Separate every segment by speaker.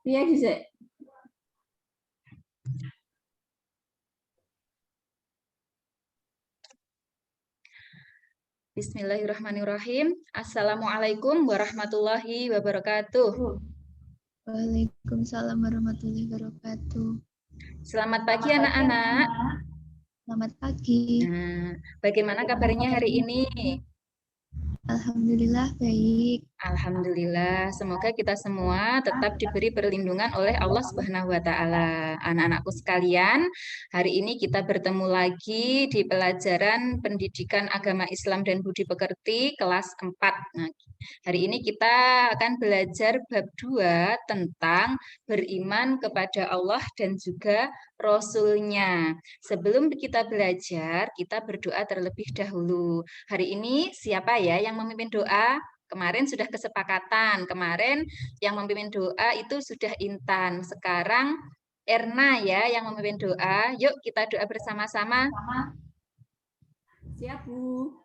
Speaker 1: Piye dhisik?
Speaker 2: Bismillahirrahmanirrahim. Assalamualaikum warahmatullahi wabarakatuh.
Speaker 3: Waalaikumsalam warahmatullahi wabarakatuh.
Speaker 2: Selamat pagi anak-anak.
Speaker 3: Selamat pagi.
Speaker 2: Nah, bagaimana kabarnya hari ini?
Speaker 3: Alhamdulillah baik.
Speaker 2: Alhamdulillah, semoga kita semua tetap diberi perlindungan oleh Allah Subhanahu wa Ta'ala. Anak-anakku sekalian, hari ini kita bertemu lagi di pelajaran Pendidikan Agama Islam dan Budi Pekerti kelas 4. Nah, hari ini kita akan belajar bab 2 tentang beriman kepada Allah dan juga Rasul-Nya. Sebelum kita belajar, kita berdoa terlebih dahulu. Hari ini siapa ya yang memimpin doa? Kemarin sudah kesepakatan, kemarin yang memimpin doa itu sudah Intan. Sekarang Erna ya yang memimpin doa. Yuk kita doa bersama-sama.
Speaker 1: Siap, Bu.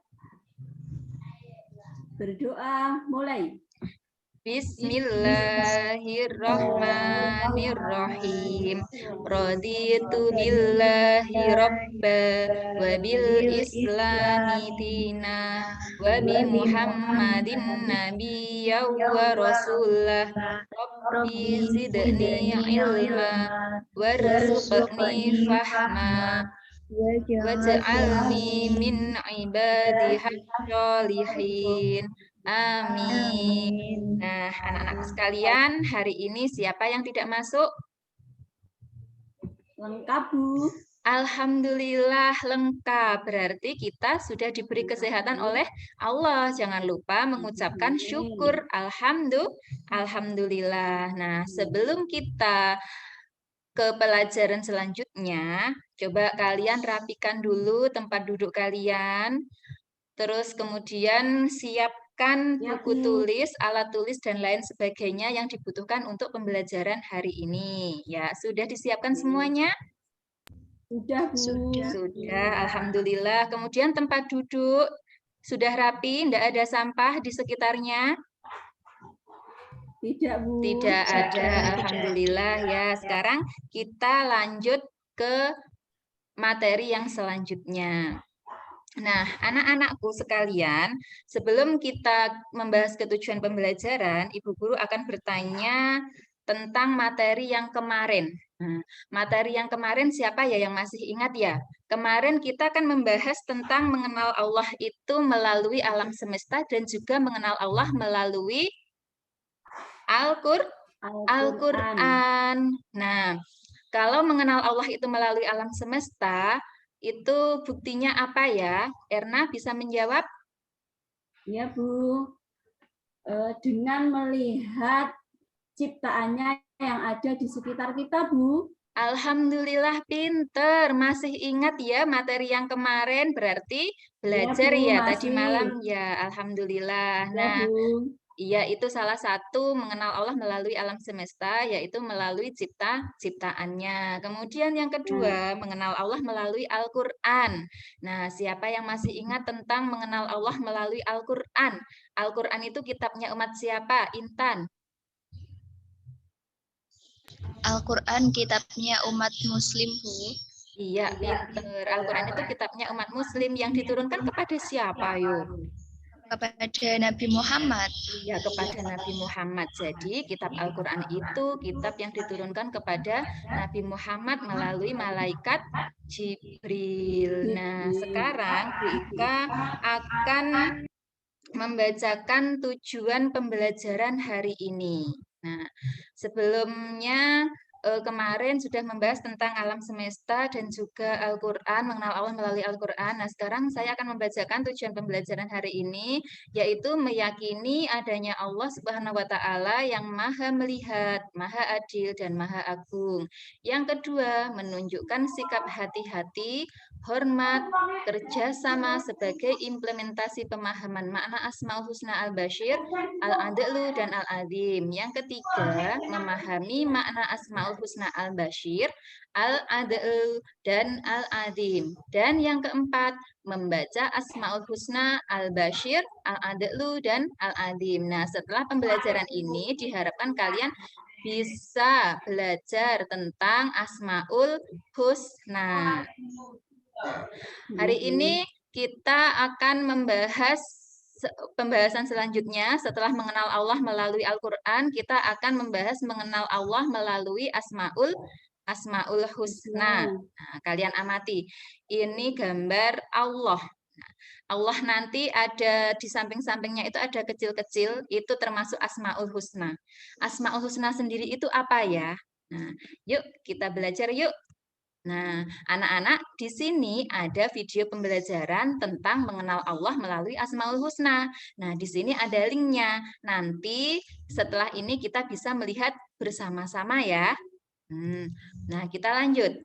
Speaker 1: Berdoa, mulai.
Speaker 2: Bismillahirrahmanirrahim. Raditu billahi rabba wa bil islami dina wa bi Muhammadin nabiyya wa rasulah. Rabbi zidni ilma warzuqni fahma waj'alni min ibadihas sholihin. Amin. Nah, anak-anakku sekalian, hari ini siapa yang tidak masuk?
Speaker 1: Lengkap, Bu.
Speaker 2: Alhamdulillah lengkap. Berarti kita sudah diberi kesehatan oleh Allah. Jangan lupa mengucapkan syukur. Alhamdulillah. Nah, sebelum kita ke pelajaran selanjutnya, coba kalian rapikan dulu tempat duduk kalian. Terus kemudian siapkan buku tulis, alat tulis, dan lain sebagainya yang dibutuhkan untuk pembelajaran hari ini. Ya, sudah disiapkan semuanya?
Speaker 1: Sudah, Bu.
Speaker 2: Sudah, alhamdulillah. Kemudian tempat duduk sudah rapi, tidak ada sampah di sekitarnya?
Speaker 1: Tidak, Bu.
Speaker 2: Tidak ada, alhamdulillah ya. Sekarang kita lanjut ke materi yang selanjutnya. Nah, anak-anakku sekalian, sebelum kita membahas ketujuan pembelajaran, Ibu Guru akan bertanya tentang materi yang kemarin. Nah, materi yang kemarin siapa ya yang masih ingat ya? Kemarin kita akan membahas tentang mengenal Allah itu melalui alam semesta dan juga mengenal Allah melalui Al-Quran. Nah, kalau mengenal Allah itu melalui alam semesta, itu buktinya apa ya? Erna bisa menjawab?
Speaker 1: Ya, Bu. Dengan melihat ciptaannya yang ada di sekitar kita, Bu.
Speaker 2: Alhamdulillah pinter, masih ingat ya materi yang kemarin, berarti belajar
Speaker 1: Bu,
Speaker 2: ya tadi
Speaker 1: masih.
Speaker 2: malam ya, Alhamdulillah.
Speaker 1: Ya,
Speaker 2: Nah,
Speaker 1: Bu.
Speaker 2: iya, itu salah satu mengenal Allah melalui alam semesta, yaitu melalui ciptaannya. Kemudian yang kedua, mengenal Allah melalui Al-Quran. Nah, siapa yang masih ingat tentang mengenal Allah melalui Al-Quran? Al-Quran itu kitabnya umat siapa? Intan.
Speaker 3: Al-Quran kitabnya umat Muslim, Bu.
Speaker 2: Iya, pinter. Al-Quran itu kitabnya umat Muslim yang diturunkan kepada siapa, yuk?
Speaker 3: Kepada Nabi Muhammad.
Speaker 2: Ya, kepada Nabi Muhammad. Jadi, kitab Al-Quran itu kitab yang diturunkan kepada Nabi Muhammad melalui malaikat Jibril. Nah, sekarang Bu Ika akan membacakan tujuan pembelajaran hari ini. Nah, sebelumnya kemarin sudah membahas tentang alam semesta dan juga Al-Quran, mengenal Allah melalui Al-Quran. Nah, sekarang saya akan membacakan tujuan pembelajaran hari ini, yaitu meyakini adanya Allah Subhanahu wa Ta'ala yang Maha Melihat, Maha Adil, dan Maha Agung. Yang kedua, menunjukkan sikap hati-hati, hormat, kerjasama sebagai implementasi pemahaman makna Asmaul Husna Al-Bashir, Al-Adlu, dan Al-Azim. Yang ketiga, memahami makna Asmaul Husna Al-Bashir, Al-Adlu, dan Al-Azim. Dan yang keempat, membaca Asmaul Husna Al-Bashir, Al-Adlu, dan Al-Azim. Nah, setelah pembelajaran ini diharapkan kalian bisa belajar tentang Asmaul Husna. Hari ini kita akan membahas pembahasan selanjutnya. Setelah mengenal Allah melalui Al-Quran, kita akan membahas mengenal Allah melalui Asmaul Husna. Nah, kalian amati, ini gambar Allah. Nah, Allah nanti ada di samping-sampingnya itu ada kecil-kecil, itu termasuk Asmaul Husna. Asmaul Husna sendiri itu apa ya? Nah, yuk kita belajar yuk. Nah, anak-anak, di sini ada video pembelajaran tentang mengenal Allah melalui Asmaul Husna. Nah, di sini ada linknya. Nanti setelah ini kita bisa melihat bersama-sama ya. Nah, kita lanjut.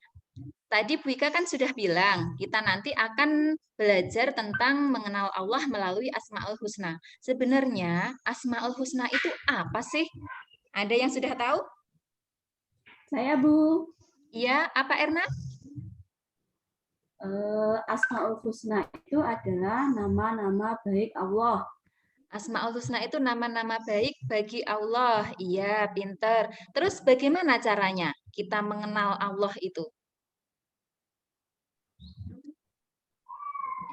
Speaker 2: Tadi Bu Ika kan sudah bilang, kita nanti akan belajar tentang mengenal Allah melalui Asmaul Husna. Sebenarnya Asmaul Husna itu apa sih? Ada yang sudah tahu?
Speaker 1: Saya Bu.
Speaker 2: Iya, apa Erna?
Speaker 1: Asmaul Husna itu adalah nama-nama baik Allah.
Speaker 2: Asmaul Husna itu nama-nama baik bagi Allah. Iya, pinter. Terus bagaimana caranya kita mengenal Allah itu?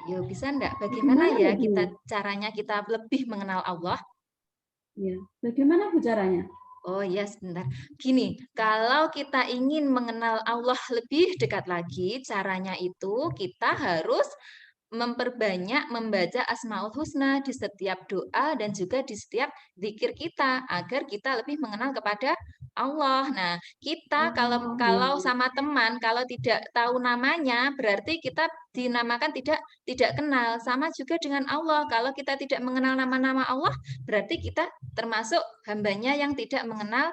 Speaker 2: Ayo, bisa enggak? Bagaimana ya caranya kita lebih mengenal Allah?
Speaker 1: Ya, bagaimana Bu caranya?
Speaker 2: Oh iya, sebentar. Gini, kalau kita ingin mengenal Allah lebih dekat lagi, caranya itu kita harus memperbanyak membaca Asmaul Husna di setiap doa dan juga di setiap zikir kita agar kita lebih mengenal kepada Allah. Nah, kita kalau sama teman kalau tidak tahu namanya berarti kita dinamakan tidak kenal. Sama juga dengan Allah. Kalau kita tidak mengenal nama-nama Allah, berarti kita termasuk hambanya yang tidak mengenal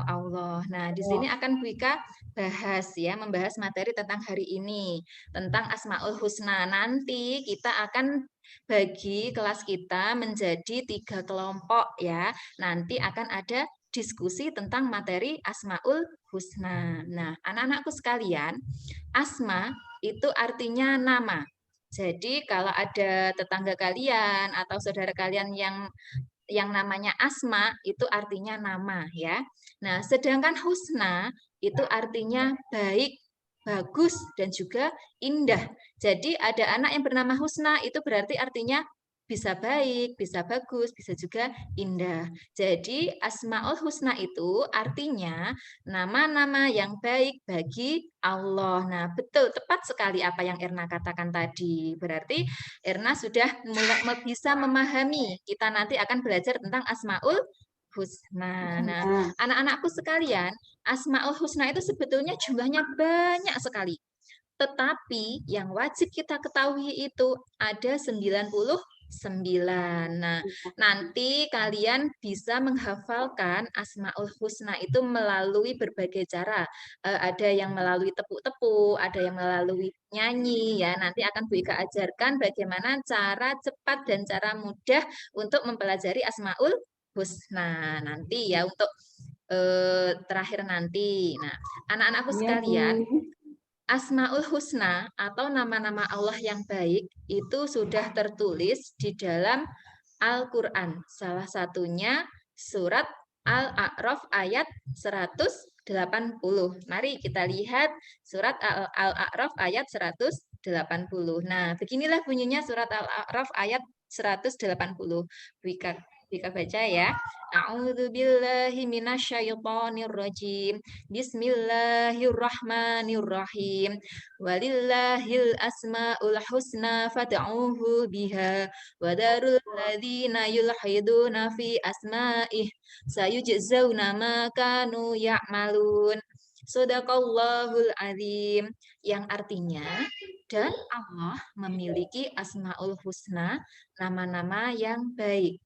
Speaker 2: Allah. Nah, di sini akan Bu Ika bahas ya, membahas materi tentang hari ini, tentang Asmaul Husna. Nanti kita akan bagi kelas kita menjadi 3 kelompok ya. Nanti akan ada diskusi tentang materi Asmaul Husna. Nah, anak-anakku sekalian, Asma itu artinya nama. Jadi kalau ada tetangga kalian atau saudara kalian yang namanya Asma itu artinya nama ya. Nah, sedangkan Husna itu artinya baik, bagus dan juga indah. Jadi ada anak yang bernama Husna itu berarti artinya bisa baik, bisa bagus, bisa juga indah. Jadi Asmaul Husna itu artinya nama-nama yang baik bagi Allah. Nah, betul, tepat sekali apa yang Erna katakan tadi. Berarti Erna sudah mulai bisa memahami. Kita nanti akan belajar tentang Asmaul Husna. Nah, anak-anakku sekalian, Asmaul Husna itu sebetulnya jumlahnya banyak sekali. Tetapi yang wajib kita ketahui itu ada 99. Nah, nanti kalian bisa menghafalkan Asmaul Husna itu melalui berbagai cara. Ada yang melalui tepuk-tepuk, ada yang melalui nyanyi ya. Nanti akan Bu Ika ajarkan bagaimana cara cepat dan cara mudah untuk mempelajari Asmaul Husna. Nanti ya untuk terakhir nanti. Nah, anak-anakku sekalian, Asmaul Husna atau nama-nama Allah yang baik itu sudah tertulis di dalam Al-Quran. Salah satunya surat Al-A'raf ayat 180. Mari kita lihat surat Al-A'raf ayat 180. Nah, beginilah bunyinya surat Al-A'raf ayat 180. Bika baca ya. A'udzu billahi minasyaitonir rajim. Bismillahirrahmanirrahim. Walillahil asmaul husna fad'uhu biha wa darul ladzina yulhiduna fi asma'ih sayujzauna ma kanu ya'malun. Shadaqallahul azim, yang artinya dan Allah memiliki asmaul husna, nama-nama yang baik.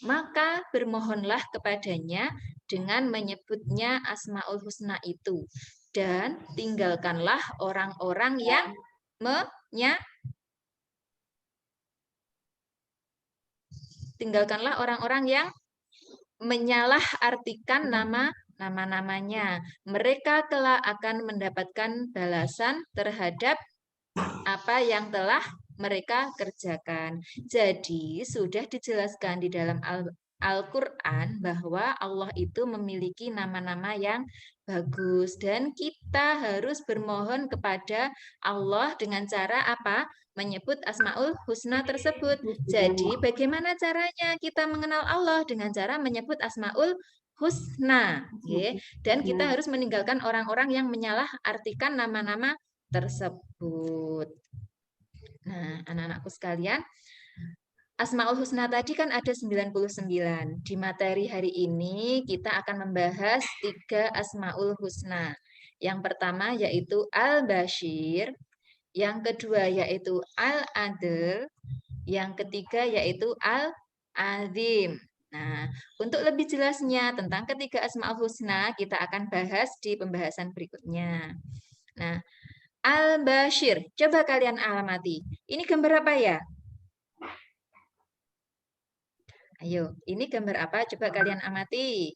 Speaker 2: Maka bermohonlah kepadanya dengan menyebutnya Asmaul Husna itu. Dan tinggalkanlah orang-orang yang menyalahartikan nama-namanya. Mereka kelak akan mendapatkan balasan terhadap apa yang telah mereka kerjakan. Jadi sudah dijelaskan di dalam Al-Quran bahwa Allah itu memiliki nama-nama yang bagus dan kita harus bermohon kepada Allah dengan cara apa? Menyebut Asmaul Husna tersebut. Jadi bagaimana caranya kita mengenal Allah? Dengan cara menyebut Asmaul Husna. Ya. Dan kita harus meninggalkan orang-orang yang menyalahartikan nama-nama tersebut. Nah, anak-anakku sekalian, Asmaul Husna tadi kan ada 99. Di materi hari ini kita akan membahas 3 Asmaul Husna. Yang pertama yaitu Al-Bashir, yang kedua yaitu Al-Adl, yang ketiga yaitu Al-Azim. Nah, untuk lebih jelasnya tentang ketiga Asmaul Husna kita akan bahas di pembahasan berikutnya. Nah, Al-Bashir, coba kalian alamati. Ini gambar apa ya? Ayo, ini gambar apa? Coba kalian amati.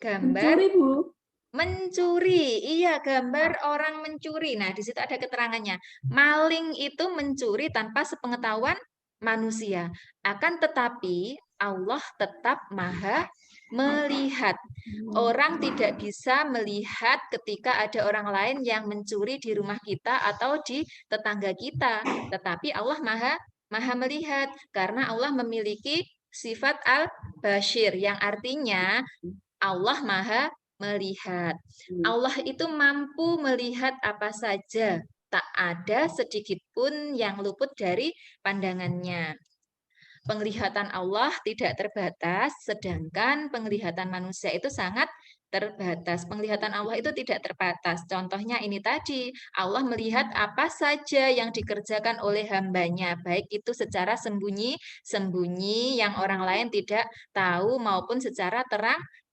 Speaker 2: Gambar
Speaker 1: Mencuri, Bu.
Speaker 2: mencuri. Iya, gambar orang mencuri. Nah, di situ ada keterangannya. Maling itu mencuri tanpa sepengetahuan manusia. Akan tetapi Allah tetap Maha melihat. Orang tidak bisa melihat ketika ada orang lain yang mencuri di rumah kita atau di tetangga kita. Tetapi Allah Maha melihat karena Allah memiliki sifat al-bashir yang artinya Allah Maha melihat. Allah itu mampu melihat apa saja, tak ada sedikit pun yang luput dari pandangannya. Penglihatan Allah tidak terbatas, sedangkan penglihatan manusia itu sangat terbatas. Penglihatan Allah itu tidak terbatas. Contohnya ini tadi, Allah melihat apa saja yang dikerjakan oleh hambanya, baik itu secara sembunyi-sembunyi yang orang lain tidak tahu maupun secara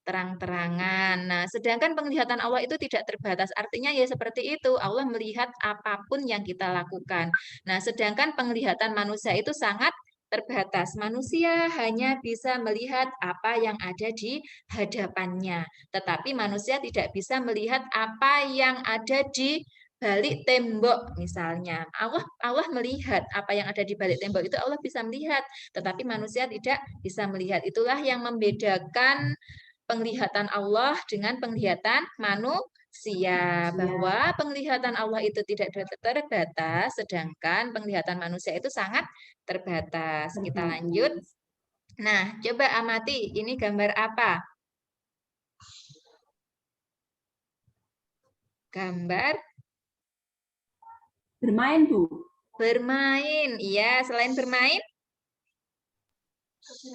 Speaker 2: terang-terangan. Nah, sedangkan penglihatan Allah itu tidak terbatas. Artinya ya seperti itu, Allah melihat apapun yang kita lakukan. Nah, sedangkan penglihatan manusia itu sangat terbatas. Manusia hanya bisa melihat apa yang ada di hadapannya, tetapi manusia tidak bisa melihat apa yang ada di balik tembok misalnya. Allah melihat apa yang ada di balik tembok itu Allah bisa melihat, tetapi manusia tidak bisa melihat. Itulah yang membedakan penglihatan Allah dengan penglihatan manusia, bahwa penglihatan Allah itu tidak terbatas, sedangkan penglihatan manusia itu sangat terbatas. Kita lanjut. Nah, coba amati, ini gambar apa? Gambar
Speaker 1: Bermain, Bu.
Speaker 2: bermain. Iya, selain bermain,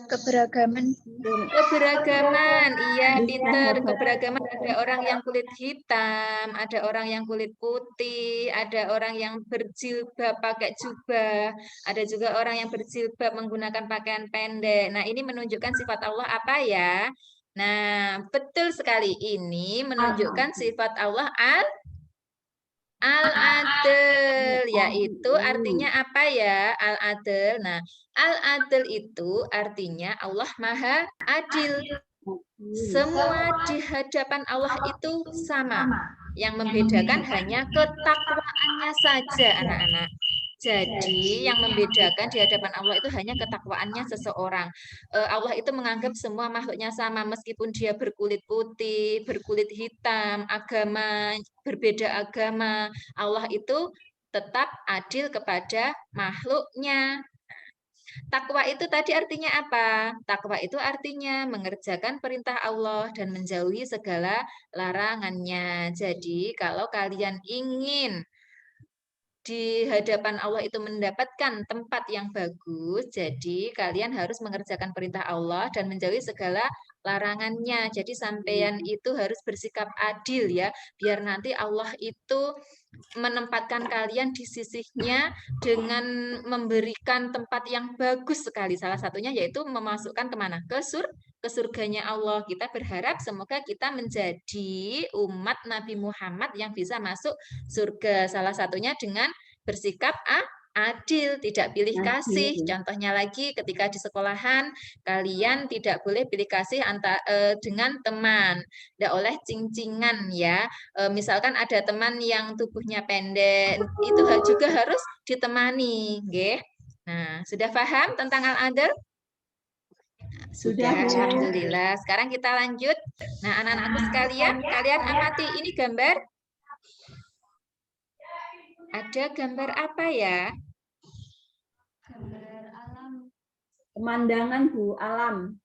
Speaker 3: Keberagaman.
Speaker 2: keberagaman. Iya, Peter. Keberagaman, ada orang yang kulit hitam, ada orang yang kulit putih, ada orang yang berjilbab pakai jubah, ada juga orang yang berjilbab menggunakan pakaian pendek. Nah, ini menunjukkan sifat Allah apa ya? Nah, betul sekali. Ini menunjukkan sifat Allah Al-Adl, yaitu artinya apa ya? Al-Adl. Nah, Al-Adl itu artinya Allah Maha Adil. Semua di hadapan Allah itu sama. Yang membedakan hanya ketakwaannya saja, anak-anak. Jadi, yang membedakan di hadapan Allah itu hanya ketakwaannya seseorang. Allah itu menganggap semua makhluknya sama, meskipun dia berkulit putih, berkulit hitam, berbeda agama. Allah itu tetap adil kepada makhluknya. Takwa itu tadi artinya apa? Takwa itu artinya mengerjakan perintah Allah dan menjauhi segala larangannya. Jadi, kalau kalian ingin di hadapan Allah itu mendapatkan tempat yang bagus, jadi kalian harus mengerjakan perintah Allah dan menjauhi segala larangannya. Jadi sampean itu harus bersikap adil ya, biar nanti Allah itu menempatkan kalian di sisinya dengan memberikan tempat yang bagus sekali. Salah satunya yaitu memasukkan kemana? Ke surganya Allah. Kita berharap semoga kita menjadi umat Nabi Muhammad yang bisa masuk surga. Salah satunya dengan bersikap adil, tidak pilih kasih. Contohnya lagi ketika di sekolahan, kalian tidak boleh pilih kasih dengan teman. Tidak oleh cing-cingan ya. Misalkan ada teman yang tubuhnya pendek, itu juga harus ditemani. Nggih. Nah, sudah paham tentang al-adl? Sudah,
Speaker 1: Bu.
Speaker 2: alhamdulillah. Sekarang kita lanjut. Nah, anak-anakku sekalian, kalian amati ini gambar. Ada gambar apa ya?
Speaker 1: Gambar alam. Pemandangan, Bu, alam.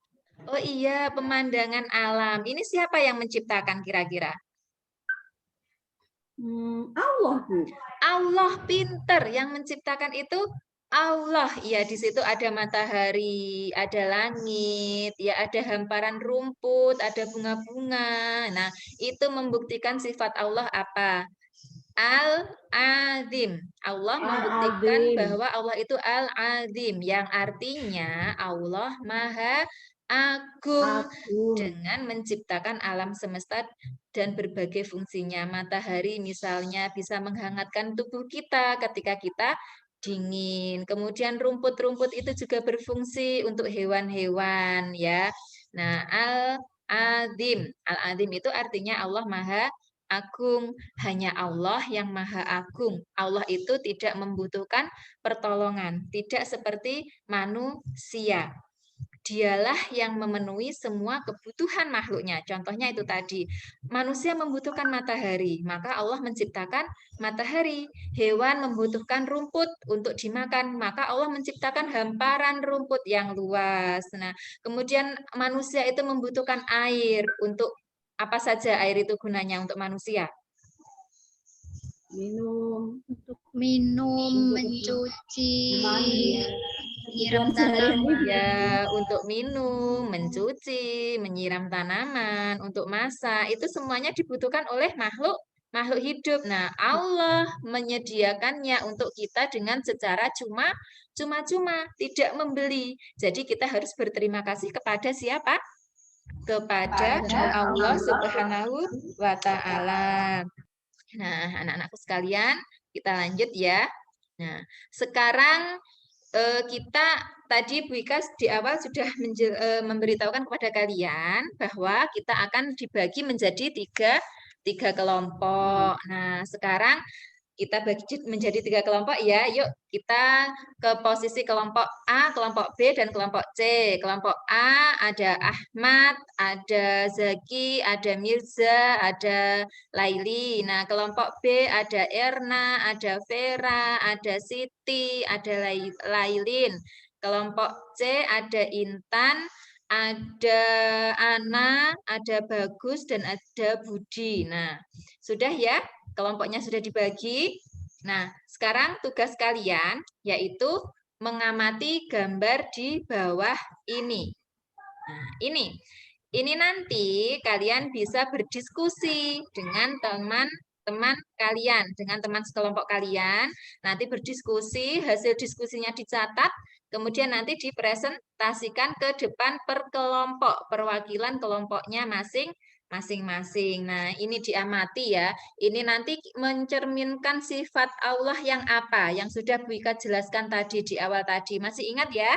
Speaker 2: Oh iya, pemandangan alam. Ini siapa yang menciptakan kira-kira?
Speaker 1: Allah, Bu.
Speaker 2: Allah, pinter. Yang menciptakan itu Allah. Ya, di situ ada matahari, ada langit, ya ada hamparan rumput, ada bunga-bunga. Nah, itu membuktikan sifat Allah apa? Al-Azim. Allah membuktikan
Speaker 1: Al-Azim.
Speaker 2: bahwa Allah itu Al-Azim, yang artinya Allah Maha Agung dengan menciptakan alam semesta dan berbagai fungsinya. Matahari misalnya bisa menghangatkan tubuh kita ketika kita dingin. Kemudian rumput-rumput itu juga berfungsi untuk hewan-hewan ya. Nah, Al-Azim. Al-Azim itu artinya Allah Maha Agung, hanya Allah yang Maha Agung. Allah itu tidak membutuhkan pertolongan, tidak seperti manusia. Dialah yang memenuhi semua kebutuhan makhluknya. Contohnya itu tadi, manusia membutuhkan matahari, maka Allah menciptakan matahari. Hewan membutuhkan rumput untuk dimakan, maka Allah menciptakan hamparan rumput yang luas. Nah, kemudian manusia itu membutuhkan air untuk apa saja air itu gunanya untuk manusia?
Speaker 1: Minum.
Speaker 3: Untuk minum, mencuci, menyiram tanaman.
Speaker 2: Ya, untuk minum, mencuci, menyiram tanaman, untuk masak, itu semuanya dibutuhkan oleh makhluk hidup. Nah, Allah menyediakannya untuk kita dengan secara cuma-cuma, tidak membeli. Jadi kita harus berterima kasih kepada siapa? Kepada Allah Subhanahu wa Ta'ala. Nah, anak-anakku sekalian, kita lanjut ya. Nah, sekarang kita tadi Bu Ika di awal sudah memberitahukan kepada kalian bahwa kita akan dibagi menjadi tiga kelompok. Nah, sekarang kita bagi menjadi 3 kelompok ya. Yuk kita ke posisi kelompok A, kelompok B, dan kelompok C. Kelompok A ada Ahmad, ada Zaki, ada Mirza, ada Laili. Nah, kelompok B ada Erna, ada Vera, ada Siti, ada Lailin. Kelompok C ada Intan, ada Ana, ada Bagus, dan ada Budi. Nah, sudah ya? Kelompoknya sudah dibagi. Nah, sekarang tugas kalian yaitu mengamati gambar di bawah ini. Nah, ini nanti kalian bisa berdiskusi dengan teman-teman kalian, dengan teman sekelompok kalian. Nanti berdiskusi, hasil diskusinya dicatat, kemudian nanti dipresentasikan ke depan per kelompok, perwakilan kelompoknya masing-masing. Nah, ini diamati ya. Ini nanti mencerminkan sifat Allah yang apa? Yang sudah Bu Ika jelaskan tadi di awal tadi. Masih ingat ya?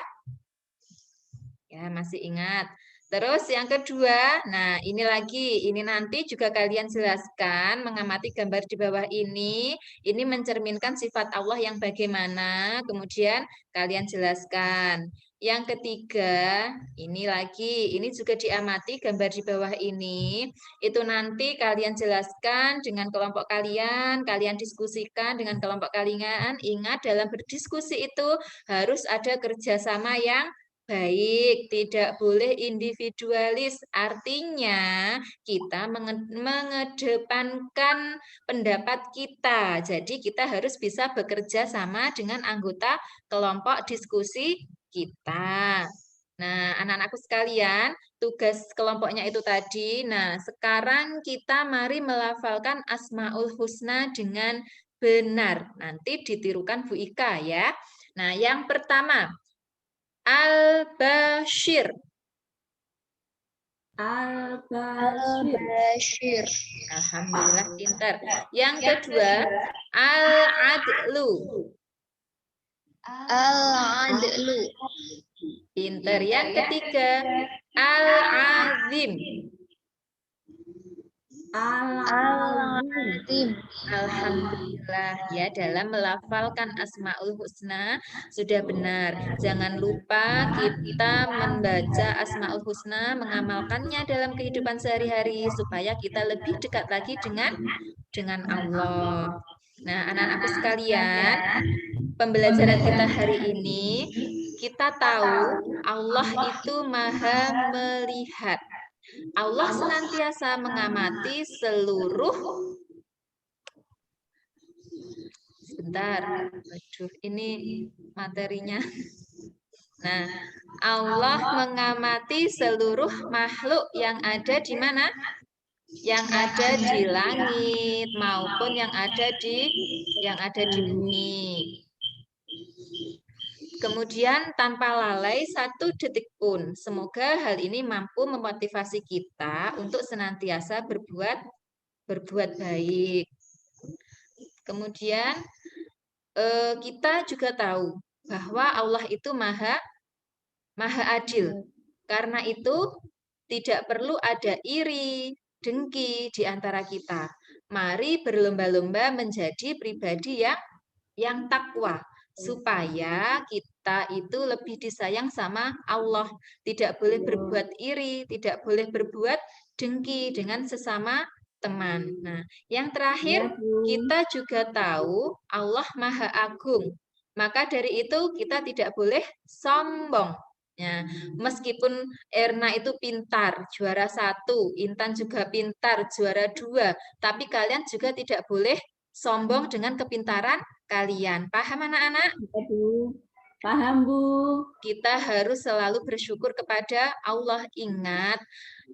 Speaker 2: Ya, masih ingat. Terus yang kedua, nah ini lagi, ini nanti juga kalian jelaskan, mengamati gambar di bawah ini mencerminkan sifat Allah yang bagaimana, kemudian kalian jelaskan. Yang ketiga, ini lagi, ini juga diamati gambar di bawah ini, itu nanti kalian jelaskan dengan kelompok kalian diskusikan dengan kelompok kalian, ingat dalam berdiskusi itu harus ada kerjasama yang baik, tidak boleh individualis. Artinya, kita mengedepankan pendapat kita. Jadi, kita harus bisa bekerja sama dengan anggota kelompok diskusi kita. Nah, anak-anakku sekalian, tugas kelompoknya itu tadi. Nah, sekarang kita mari melafalkan Asmaul Husna dengan benar. Nanti ditirukan Bu Ika ya. Nah, yang pertama, Al-Bashir.
Speaker 3: Al-Bashir.
Speaker 2: Alhamdulillah pintar. Yang kedua, Al-Adlu.
Speaker 3: Al-Adlu.
Speaker 2: Pintar. Yang ketiga, Al-Azim.
Speaker 3: Al-Azim.
Speaker 2: Alhamdulillah ya, dalam melafalkan Asmaul Husna sudah benar. Jangan lupa kita membaca Asmaul Husna, mengamalkannya dalam kehidupan sehari-hari supaya kita lebih dekat lagi dengan Allah. Nah, anak-anakku sekalian, pembelajaran kita hari ini kita tahu Allah itu Maha melihat. Allah senantiasa mengamati seluruh. Sebentar, aduh, ini materinya. Nah, Allah mengamati seluruh makhluk yang ada di mana? Yang ada di langit maupun yang ada di bumi. Kemudian tanpa lalai satu detik pun. Semoga hal ini mampu memotivasi kita untuk senantiasa berbuat baik. Kemudian kita juga tahu bahwa Allah itu maha adil. Karena itu tidak perlu ada iri, dengki di antara kita. Mari berlomba-lomba menjadi pribadi yang takwa supaya kita itu lebih disayang sama Allah. Tidak boleh berbuat iri, tidak boleh berbuat dengki dengan sesama teman. Nah, yang terakhir, kita juga tahu Allah Maha Agung. Maka dari itu kita tidak boleh sombong. Ya, meskipun Erna itu pintar, juara 1, Intan juga pintar, juara 2, tapi kalian juga tidak boleh sombong dengan kepintaran kalian. Paham anak-anak?
Speaker 1: Paham, Bu.
Speaker 2: Kita harus selalu bersyukur kepada Allah. Ingat,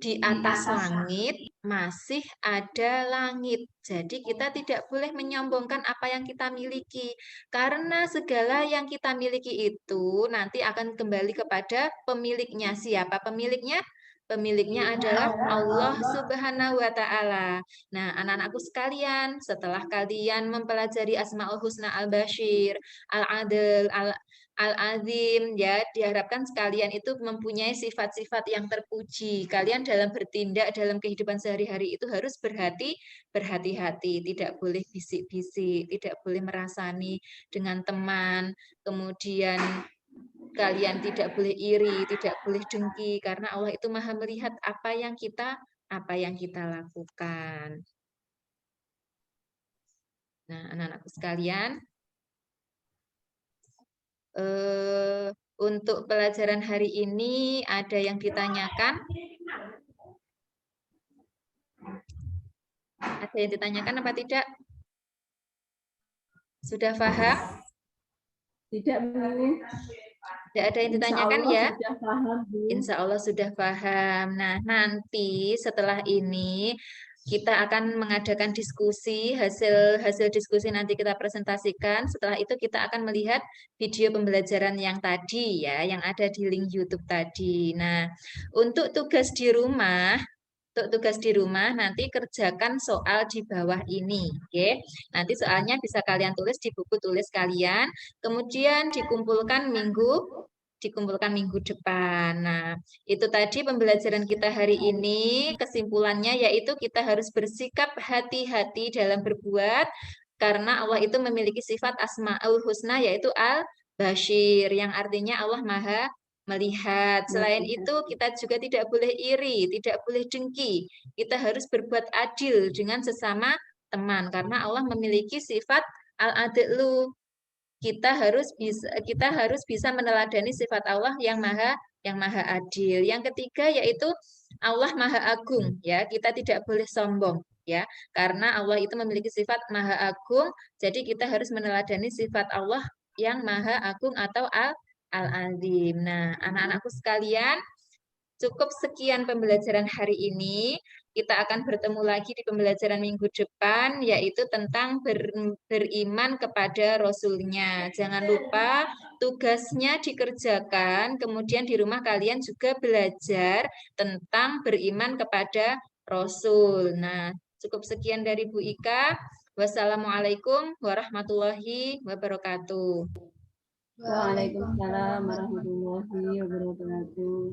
Speaker 2: di atas langit masih ada langit. Jadi kita tidak boleh menyombongkan apa yang kita miliki. Karena segala yang kita miliki itu nanti akan kembali kepada pemiliknya. Siapa pemiliknya? Pemiliknya adalah Allah Subhanahu wa Ta'ala. Nah, anak-anakku sekalian, setelah kalian mempelajari Asmaul Husna Al-Bashir, Al-Adil, Al-Azim, ya, diharapkan sekalian itu mempunyai sifat-sifat yang terpuji. Kalian dalam bertindak dalam kehidupan sehari-hari itu harus berhati-hati, tidak boleh bisik-bisik, tidak boleh merasani dengan teman, kemudian kalian tidak boleh iri, tidak boleh dengki, karena Allah itu Maha melihat apa yang kita lakukan. Nah, anak-anakku sekalian, untuk pelajaran hari ini ada yang ditanyakan? Ada yang ditanyakan apa tidak? Sudah paham?
Speaker 1: Tidak, Bu.
Speaker 2: Tidak ada yang ditanyakan ya?
Speaker 1: Sudah paham, Bu.
Speaker 2: Insya Allah sudah paham. Nah, nanti setelah ini kita akan mengadakan diskusi, hasil diskusi nanti kita presentasikan. Setelah itu kita akan melihat video pembelajaran yang tadi ya, yang ada di link YouTube tadi. Nah, untuk tugas di rumah nanti kerjakan soal di bawah ini, oke? Nanti soalnya bisa kalian tulis di buku tulis kalian, kemudian dikumpulkan minggu depan. Nah, itu tadi pembelajaran kita hari ini. Kesimpulannya yaitu kita harus bersikap hati-hati dalam berbuat karena Allah itu memiliki sifat Asmaul Husna yaitu Al-Bashir yang artinya Allah Maha melihat. Selain itu kita juga tidak boleh iri, tidak boleh dengki. Kita harus berbuat adil dengan sesama teman karena Allah memiliki sifat al-adlu. Kita harus bisa meneladani sifat Allah yang maha adil. Yang ketiga yaitu Allah Maha Agung ya. Kita tidak boleh sombong ya. Karena Allah itu memiliki sifat Maha Agung, jadi kita harus meneladani sifat Allah yang Maha Agung atau Al-Azim. Nah, anak-anakku sekalian, cukup sekian pembelajaran hari ini. Kita akan bertemu lagi di pembelajaran minggu depan, yaitu tentang beriman kepada Rasul-Nya. Jangan lupa tugasnya dikerjakan, kemudian di rumah kalian juga belajar tentang beriman kepada Rasul. Nah, cukup sekian dari Bu Ika. Wassalamualaikum warahmatullahi wabarakatuh.
Speaker 1: Waalaikumsalam warahmatullahi wabarakatuh.